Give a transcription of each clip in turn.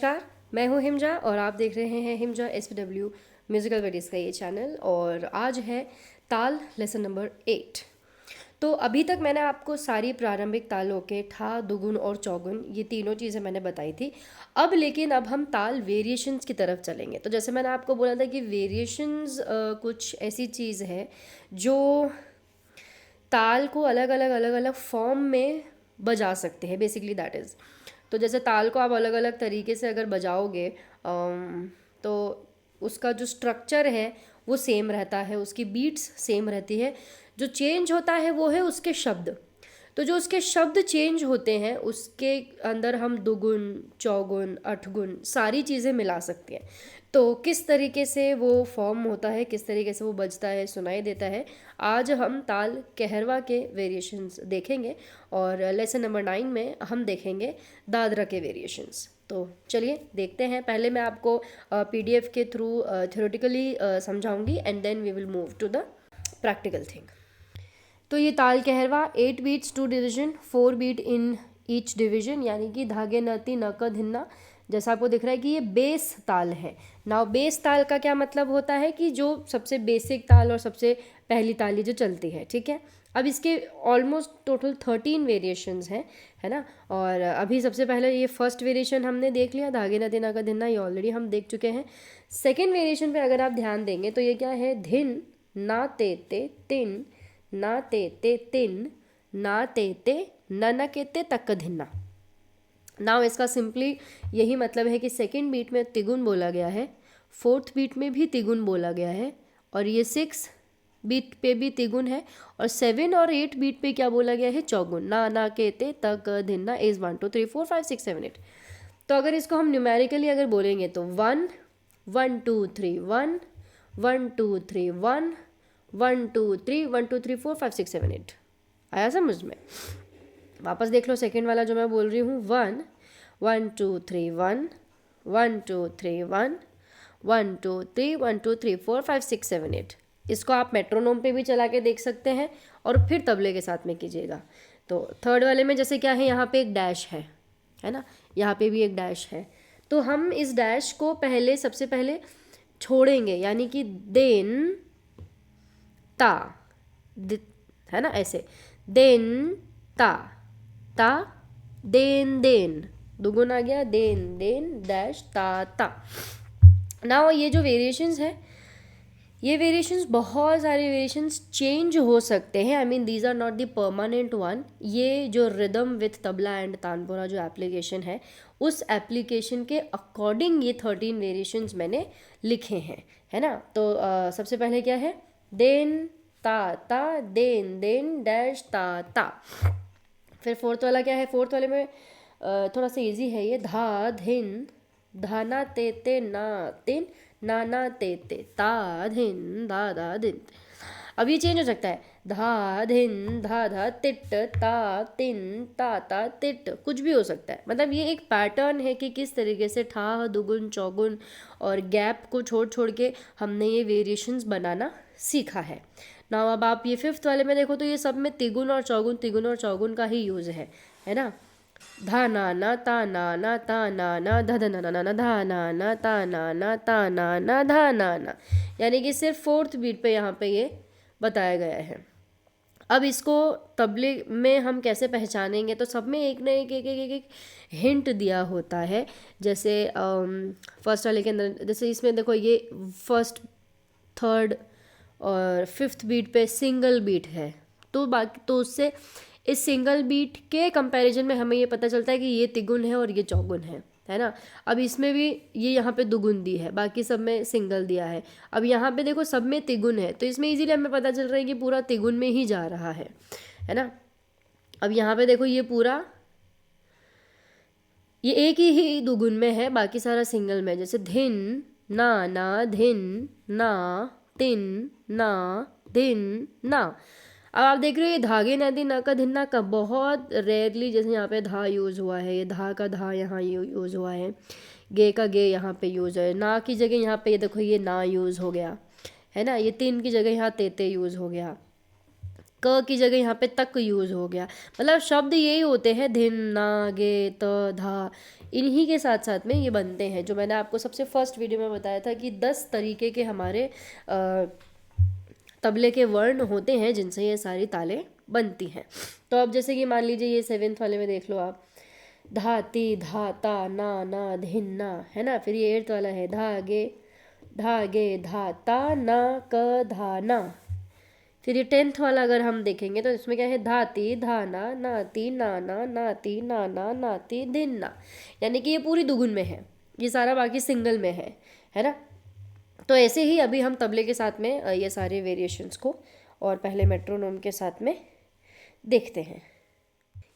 नमस्कार, मैं हूँ हिमजा और आप देख रहे हैं हिमजा SPW म्यूज़िकल वेडीज़ का ये चैनल। और आज है ताल लेसन नंबर 8। तो अभी तक मैंने आपको सारी प्रारंभिक तालों के ठा, दुगुन और चौगुन ये तीनों चीज़ें मैंने बताई थी। अब हम ताल वेरिएशंस की तरफ चलेंगे। तो जैसे मैंने आपको बोला था कि वेरिएशंस कुछ ऐसी चीज़ है जो ताल को अलग अलग फॉर्म में बजा सकते हैं, बेसिकली दैट इज़। तो जैसे ताल को आप अलग अलग तरीके से अगर बजाओगे तो उसका जो स्ट्रक्चर है वो सेम रहता है, उसकी बीट्स सेम रहती है। जो चेंज होता है वो है उसके शब्द। तो जो उसके शब्द चेंज होते हैं उसके अंदर हम दुगुन, चौगुन, अठगुन सारी चीज़ें मिला सकते हैं। तो किस तरीके से वो फॉर्म होता है, किस तरीके से वो बजता है, सुनाई देता है, आज हम ताल कहरवा के वेरिएशंस देखेंगे। और लेसन नंबर 9 में हम देखेंगे दादरा के वेरिएशंस। तो चलिए देखते हैं। पहले मैं आपको PDF के थ्रू थ्योरेटिकली समझाऊंगी and then we will move to the practical thing. तो ये ताल Keherwa 8 beats 2 division, 4 beat in each division, यानी कि धागे नती नक धिन्ना। जैसा आपको दिख रहा है कि ये बेस ताल है। नाउ बेस ताल का क्या मतलब होता है कि जो सबसे बेसिक ताल और सबसे पहली ताली जो चलती है, ठीक है। अब इसके ऑलमोस्ट टोटल 13 वेरिएशंस हैं, है ना। और अभी सबसे पहले ये फर्स्ट वेरिएशन हमने देख लिया, धागे नती नक धिन्ना, ये ऑलरेडी हम देख चुके हैं। सेकेंड वेरिएशन पे अगर आप ध्यान देंगे तो ये क्या है, धिन ना ते ते तिन, ना ते ते तिन, ना ते ते न के ते तक धिन्ना। नाउ इसका सिंपली यही मतलब है कि सेकेंड बीट में तिगुन बोला गया है, फोर्थ बीट में भी तिगुन बोला गया है, और ये 6 बीट पे भी तिगुन है, और 7 और 8 बीट पे क्या बोला गया है, चौगुन। ना के ते तक धिन्ना इज 1 2 3 4 5 6 7 8। तो अगर इसको हम न्यूमेरिकली अगर बोलेंगे तो 1 1 2 3 1 1 2 3 1 1 2 3 1 2 3 4 5 6 7 8। आया समझ में? वापस देख लो सेकेंड वाला जो मैं बोल रही हूँ, 1 1 2 3 1 1 2 3 1 1 2 3 1 2 3 4 5 6 7 8। इसको आप मेट्रोनोम पे भी चला के देख सकते हैं और फिर तबले के साथ में कीजिएगा। तो थर्ड वाले में जैसे क्या है, यहाँ पे एक डैश है ना, यहाँ पे भी एक डैश है। तो हम इस डैश को सबसे पहले छोड़ेंगे, यानी कि देन ता, है ना, ऐसे देन ता ता देन देन, दुगुन आ गया, देन देन डैश ता ता। नाउ ये जो वेरिएशंस है, ये वेरिएशंस बहुत सारे वेरिएशंस चेंज हो सकते हैं। I mean these are not the permanent one. ये जो rhythm with tabla and tanpura जो एप्लीकेशन है, उस एप्लीकेशन के अकॉर्डिंग ये 13 वेरिएशंस मैंने लिखे हैं, है ना। तो सबसे पहले क्या है, देन ता ता देन देन डैश ता ता। फिर फोर्थ वाला क्या है, फोर्थ वाले में थोड़ा सा इजी है ये, धा धिन धाना ते ते ना तिन ना ते ते ता धिन धा धा दिन। अब ये चेंज हो सकता है, धा धिन धा धा तिट ता तिन ता तिट, कुछ भी हो सकता है। मतलब ये एक पैटर्न है कि किस तरीके से ठा, दुगुन, चौगुन और गैप को छोड़ छोड़ के हमने ये वेरिएशंस बनाना सीखा है ना। अब आप ये फिफ्थ वाले में देखो तो ये सब में तिगुन और चौगुन का ही यूज़ है ना। धा ना ता ना ता ना धा धा ना धा ना ता ना ता ना धा ना, यानी कि सिर्फ फोर्थ बीट पे यहाँ पे ये बताया गया है। अब इसको तबले में हम कैसे पहचानेंगे, तो सब में एक ना एक हिंट दिया होता है। जैसे फर्स्ट वाले के अंदर, जैसे इसमें देखो ये फर्स्ट, थर्ड और फिफ्थ बीट पे सिंगल बीट है, तो बाकी तो उससे इस सिंगल बीट के कंपैरिजन में हमें ये पता चलता है कि ये तिगुन है और ये चौगुन है ना। अब इसमें भी ये यहाँ पे दुगुन दी है, बाकी सब में सिंगल दिया है। अब यहाँ पे देखो सब में तिगुन है, तो इसमें इजीली हमें पता चल रहा है कि पूरा तिगुन में ही जा रहा है ना। अब यहाँ पे देखो ये पूरा, ये एक ही दुगुन में है, बाकी सारा सिंगल में। जैसे धिन ना धिन ना तिन ना दिन ना। अब आप देख रहे हो ये धागे नदी ना का धिन्ना का बहुत रेयरली, जैसे यहाँ पे धा यूज़ हुआ है, ये धा का धा यहाँ यूज़ हुआ है, गे का गे यहाँ पे यूज़ है, ना की जगह यहाँ पे ये देखो ये ना यूज़ हो गया, है ना। ये तीन की जगह यहाँ तेते यूज़ हो गया। क की जगह यहाँ पे तक यूज़ हो गया। मतलब शब्द यही होते हैं, धिन ना गे त धा, इन्हीं के साथ साथ में ये बनते हैं। जो मैंने आपको सबसे फर्स्ट वीडियो में बताया था कि 10 तरीके के हमारे तबले के वर्ण होते हैं जिनसे ये सारी तालें बनती हैं। तो अब जैसे कि मान लीजिए ये 7th वाले में देख लो आप, धा ती धा ता ना धिन ना, है ना। फिर ये 8th वाला है धा गे धा ता ना क धा ना। फिर ये 10th वाला अगर हम देखेंगे तो इसमें क्या है, धाती धाना नाती नाना नाती नाना नाती धिन ना, यानी कि ये पूरी दुगुन में है, ये सारा बाकी सिंगल में है ना। तो ऐसे ही अभी हम तबले के साथ में ये सारे वेरिएशंस को और पहले मेट्रोनोम के साथ में देखते हैं।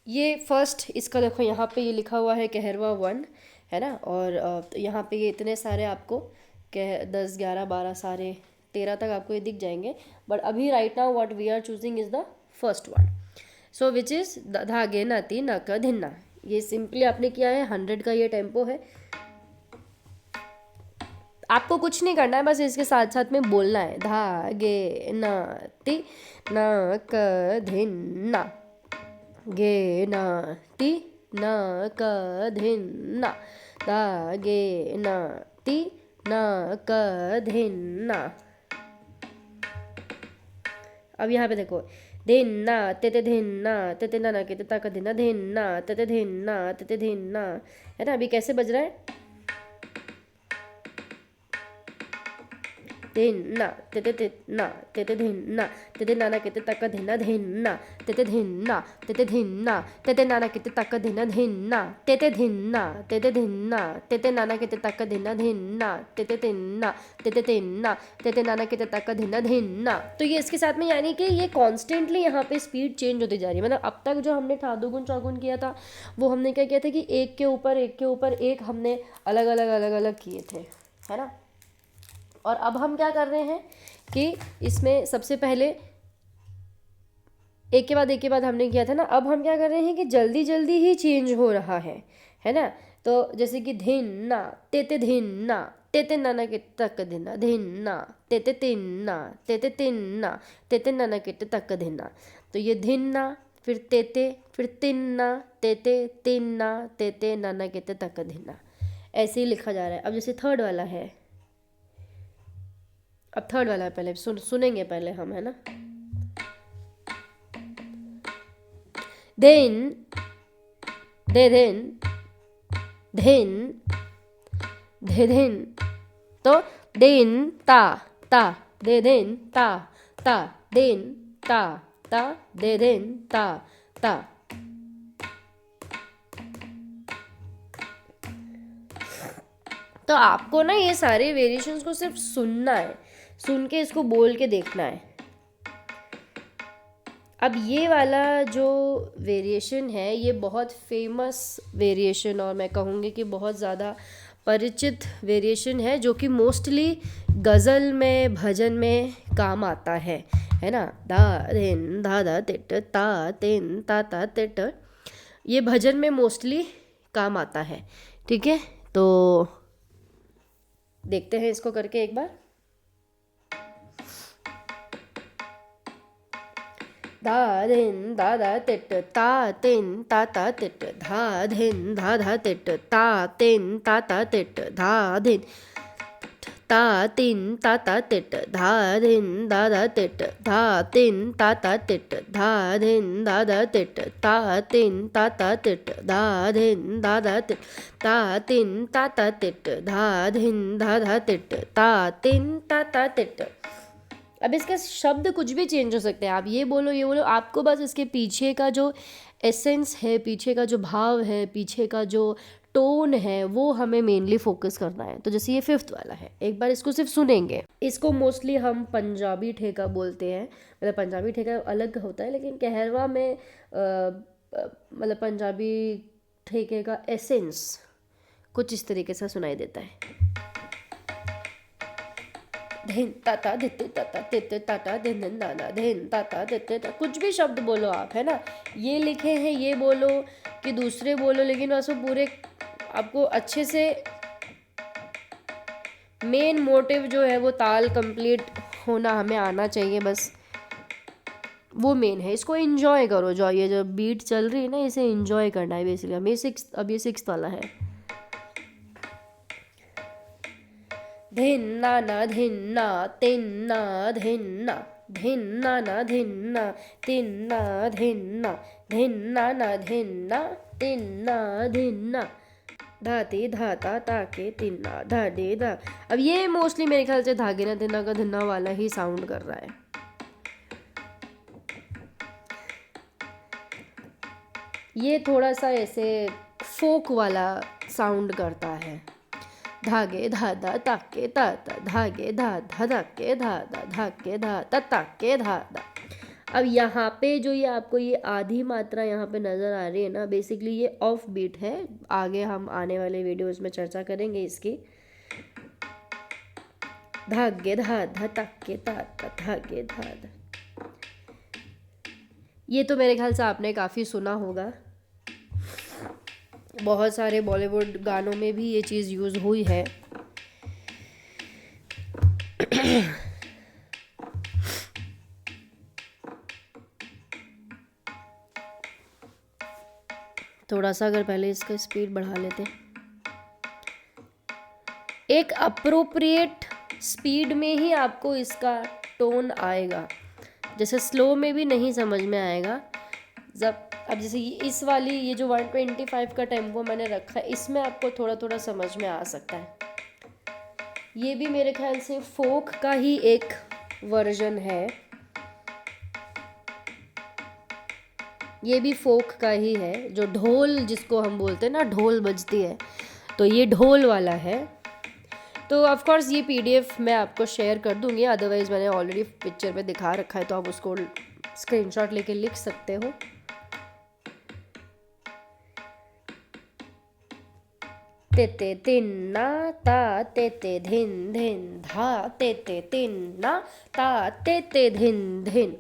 ये फर्स्ट इसका देखो, यहाँ पे ये लिखा हुआ है कहरवा 1, है ना। और यहाँ पे ये इतने सारे आपको 10 11 12 सारे 13 तक आपको ये दिख जाएंगे। बट अभी right now what we are choosing is the first one, so which is धागे नाती नक धिन्ना। ये सिंपली आपने किया है, 100 का ये टेम्पो है। आपको कुछ नहीं करना है, बस इसके साथ साथ में बोलना है, धागे नाती नक धिन्ना, गे नाती नक धिन्ना, धागे नाती नक धिन्ना। अब यहाँ पे देखो, धिन्ना ते धिन्ना ते ना के तक धिन्ना धिन्ना ते धिन्ना ते धिन्ना, है ना। अभी कैसे बज रहा है, धिन्ना ते धिन्ना ते धिन्ना ते नाना के तक धिन्ना धिन्ना ते धिन्ना ते धिन्ना ते नाना के तक धिन्ना धिन्ना ते धिन्ना ते धिन्ना ते नाना के तक धिन्ना धिन्ना ते तिन्ना ते तिन्ना ते नाना के तक धिन्ना धिन्ना। तो ये इसके साथ में, यानी कि ये कॉन्स्टेंटली यहाँ पे स्पीड चेंज होती जा रही है। मतलब अब तक जो हमने ठादुगुन चौगुन किया था, वो हमने क्या किया था कि एक के ऊपर एक हमने अलग अलग किए थे, है ना। और अब हम क्या कर रहे हैं कि इसमें सबसे पहले एक के बाद हमने किया था ना, अब हम क्या कर रहे हैं कि जल्दी जल्दी ही चेंज हो रहा है ना। तो जैसे कि धिन्ना ते नाना के तक धिन्ना धिन्ना ते तिन्ना ते नाना के तक धिन्ना। तो ये धिन्ना, फिर फिर तिन्ना ते तिन्ना ते नाना के तक धिन्ना, ऐसे ही लिखा जा रहा है। अब जैसे थर्ड वाला है, अब थर्ड वाला पहले सुनेंगे पहले हम, है ना। देन दे देन धिन दे धिन, तो दिन ता दे दिन ता दिन ता दे दिन ता। तो आपको ना ये सारे वेरिएशंस को सिर्फ सुनना है, सुन के इसको बोल के देखना है। अब ये वाला जो वेरिएशन है, ये बहुत फेमस वेरिएशन, और मैं कहूँगी कि बहुत ज़्यादा परिचित वेरिएशन है, जो कि मोस्टली गज़ल में, भजन में काम आता है ना। धा धिन धा धा तिट ता तिन ता तिट, ये भजन में मोस्टली काम आता है, ठीक है। तो देखते हैं इसको करके एक बार। धा धिन धा धा तिट ता तिन ता तिट, धा धिन धा धा तिट ता तिन ता तिट, धा धिन ता तिन ता तिट, धा धिन धा धा तिट, धा तिन ता तिट, धा धिन धा धा तिट, ता तिन ता तिट, धा धिन धा धा तिट, ता तिन ता तिट, धा धिन धा धा तिट, ता तिन ता तिट। अब इसके शब्द कुछ भी चेंज हो सकते हैं, आप ये बोलो ये बोलो, आपको बस इसके पीछे का जो एसेंस है, पीछे का जो भाव है, पीछे का जो टोन है, वो हमें मेनली फोकस करना है। तो जैसे ये 5th वाला है, एक बार इसको सिर्फ सुनेंगे। इसको मोस्टली हम पंजाबी ठेका बोलते हैं, मतलब पंजाबी ठेका अलग होता है, लेकिन कहरवा में मतलब पंजाबी ठेके का एसेंस कुछ इस तरीके से सुनाई देता है। धिन ताता धित ताता तित ताता धिन नाना धिन ताता धित, कुछ भी शब्द बोलो आप, है ना। ये लिखे हैं, ये बोलो कि दूसरे बोलो, लेकिन बस वो पूरे आपको अच्छे से मेन मोटिव जो है वो ताल कंप्लीट होना हमें आना चाहिए, बस वो मेन है। इसको एंजॉय करो, जो ये जो बीट चल रही है ना, इसे एंजॉय करना है बेसिकली। अब ये सिक्स्थ वाला है। धिन्ना ना धिन्ना तिन्ना धिन्ना, धिन्ना ना धिन्ना तिन्ना धिन्ना, धिन्ना ना धिन्ना तिन्ना धिन्ना, धाती धाता ताके तिन्ना धाडे धा। अब ये मोस्टली मेरे ख्याल से धागे ना तिन्ना का धिन्ना वाला ही साउंड कर रहा है। ये थोड़ा सा ऐसे फोक वाला साउंड करता है। धागे धाधा ताके धाधा, धागे धाधा धाके धाधा, धाके धाधा ताके धाधा। अब यहाँ पे जो ये आपको ये आधी मात्रा यहाँ पे नज़र आ रही है ना, बेसिकली ये ऑफ बीट है। आगे हम आने वाले वीडियोस में चर्चा करेंगे इसकी। धागे धाधा ताके धाधा, धागे धाधा। ये तो मेरे ख्याल से आपने काफ़ी सुना होगा, बहुत सारे बॉलीवुड गानों में भी ये चीज़ यूज़ हुई है। थोड़ा सा अगर पहले इसका स्पीड बढ़ा लेते, एक अप्रोप्रिएट स्पीड में ही आपको इसका टोन आएगा, जैसे स्लो में भी नहीं समझ में आएगा। जब अब जैसे इस वाली ये जो 125 का टेम्पो मैंने रखा है, इसमें आपको थोड़ा थोड़ा समझ में आ सकता है। ये भी मेरे ख्याल से फोक का ही एक वर्जन है, ये भी फोक का ही है। जो ढोल जिसको हम बोलते हैं ना, ढोल बजती है, तो ये ढोल वाला है। तो ऑफ कोर्स ये पीडीएफ मैं आपको शेयर कर दूंगी, अदरवाइज़ मैंने ऑलरेडी पिक्चर में दिखा रखा है, तो आप उसको स्क्रीनशॉट लेके लिख सकते हो। तेते तिन्ना ता तेते धिन धिन धा, तेते तिन्ना ता तेते धिन धिन।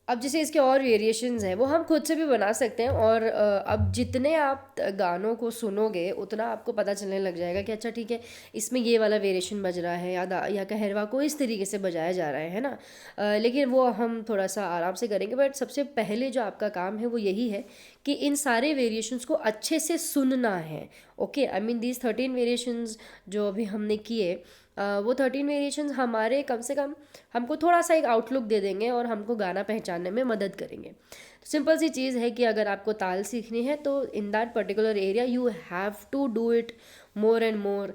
अब जैसे इसके और वेरिएशंस हैं वो हम खुद से भी बना सकते हैं, और अब जितने आप गानों को सुनोगे उतना आपको पता चलने लग जाएगा कि अच्छा ठीक है, इसमें ये वाला वेरिएशन बज रहा है, या कहरवा को इस तरीके से बजाया जा रहा है ना। लेकिन वो हम थोड़ा सा आराम से करेंगे। बट सबसे पहले जो आपका काम है वो यही है कि इन सारे वेरिएशंस को अच्छे से सुनना है। Okay, I mean these 13 variations जो अभी हमने किए, वो 13 वेरिएशंस हमारे कम से कम हमको थोड़ा सा एक आउटलुक दे देंगे और हमको गाना पहचानने में मदद करेंगे। तो सिंपल सी चीज़ है कि अगर आपको ताल सीखनी है तो in that particular area you have to do it more and more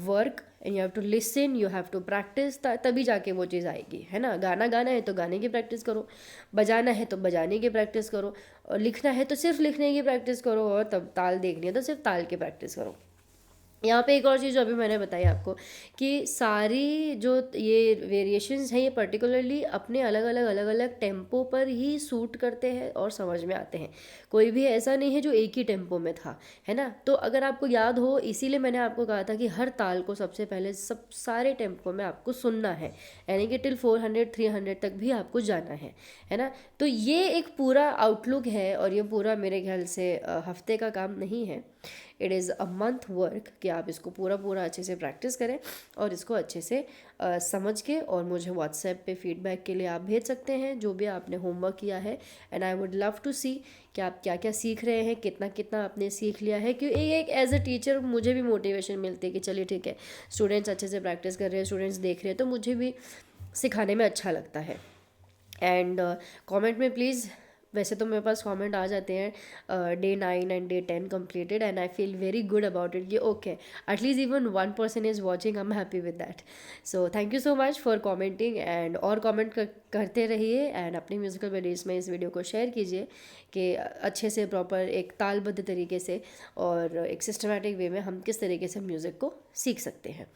work, and you have to listen, you have to practice, तभी जाके वो चीज़ आएगी, है ना। गाना गाना है तो गाने की प्रैक्टिस करो, बजाना है तो बजाने की प्रैक्टिस करो, और लिखना है तो सिर्फ लिखने की प्रैक्टिस करो, और तब ताल देखनी है तो सिर्फ ताल की प्रैक्टिस करो। यहाँ पे एक और चीज़ जो अभी मैंने बताई आपको कि सारी जो ये वेरिएशंस हैं ये पर्टिकुलरली अपने अलग अलग टेम्पो पर ही सूट करते हैं और समझ में आते हैं। कोई भी ऐसा नहीं है जो एक ही टेम्पो में था, है ना। तो अगर आपको याद हो, इसीलिए मैंने आपको कहा था कि हर ताल को सबसे पहले सारे टेम्पो में आपको सुनना है, यानी कि टिल 400 300 तक भी आपको जाना है ना। तो ये एक पूरा आउटलुक है, और ये पूरा मेरे ख्याल से हफ्ते का काम नहीं है, it is a month work कि आप इसको पूरा अच्छे से प्रैक्टिस करें और इसको अच्छे से समझ के, और मुझे व्हाट्सएप पे फीडबैक के लिए आप भेज सकते हैं जो भी आपने होमवर्क किया है। And I would love to see कि आप क्या क्या सीख रहे हैं, कितना कितना आपने सीख लिया है। क्योंकि एक एज अ टीचर मुझे भी मोटिवेशन मिलती है कि चलिए ठीक है, स्टूडेंट्स अच्छे से प्रैक्टिस कर रहे हैं, स्टूडेंट्स देख रहे हैं, तो मुझे भी सिखाने में अच्छा लगता है। एंड कमेंट में प्लीज़, वैसे तो मेरे पास कमेंट आ जाते हैं day 9 and day 10 completed, and I feel very good about it कि okay at least even 1 person is watching, I am happy with that. So thank you so much for commenting, and और comment करते रहिए, and अपनी musical videos में इस video को share कीजिए कि अच्छे से प्रॉपर एक तालबद्ध तरीके से और एक सिस्टमेटिक वे में हम किस तरीके से म्यूज़िक को सीख सकते हैं।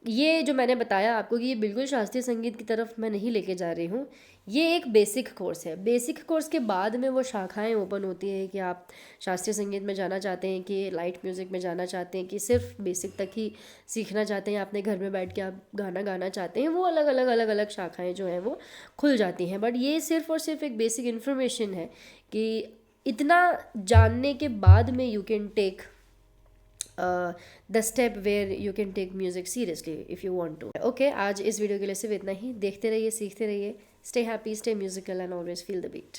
ये जो मैंने बताया आपको कि ये बिल्कुल शास्त्रीय संगीत की तरफ मैं नहीं लेके जा रही हूँ, ये एक बेसिक कोर्स है। बेसिक कोर्स के बाद में वो शाखाएं ओपन होती हैं कि आप शास्त्रीय संगीत में जाना चाहते हैं, कि लाइट म्यूज़िक में जाना चाहते हैं, कि सिर्फ बेसिक तक ही सीखना चाहते हैं, अपने घर में बैठ के आप गाना गाना चाहते हैं, वो अलग अलग शाखाएँ जो हैं वो खुल जाती हैं। बट ये सिर्फ और सिर्फ एक बेसिक इन्फॉर्मेशन है कि इतना जानने के बाद में you can take the step where you can take music seriously if you want to. Okay, आज इस वीडियो के लिए सिर्फ इतना ही। देखते रहिए, सीखते रहिए। Stay happy, stay musical and always feel the beat.